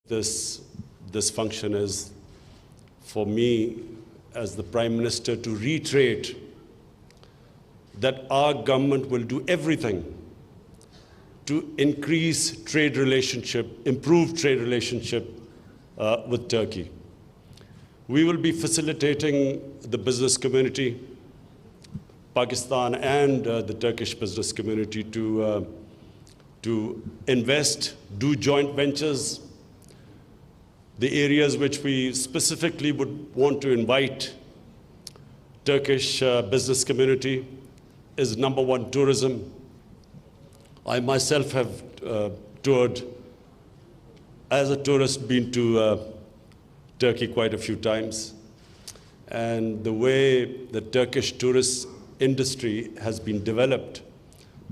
This function is for me as the Prime Minister to reiterate that our government will do everything to increase trade relationship, improve trade relationship with Turkey. We will be facilitating the business community, Pakistan and the Turkish business community to invest, do joint ventures. The areas which we specifically would want to invite Turkish business community is number one, tourism. I myself have toured as a tourist, been to Turkey quite a few times. And the way the Turkish tourist industry has been developed,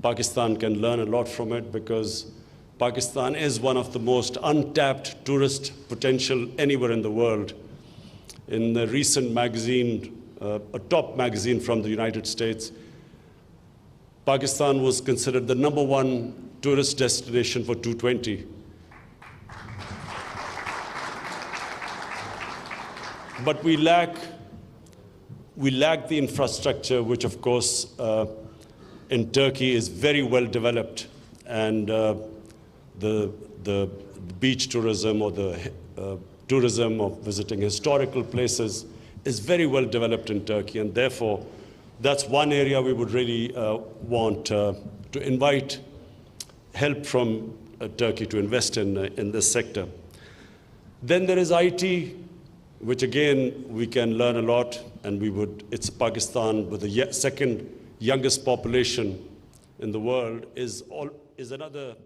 Pakistan can learn a lot from it, because Pakistan is one of the most untapped tourist potential anywhere in the world. In the recent magazine, a top magazine from the United States, Pakistan was considered the number one tourist destination for 2020. But we lack the infrastructure, which of course in Turkey is very well developed, and the beach tourism or the tourism of visiting historical places is very well developed in Turkey, and therefore that's one area we would really want to invite help from Turkey to invest in this sector. Then there is IT, which again we can learn a lot, and it's Pakistan with the second youngest population in the world is another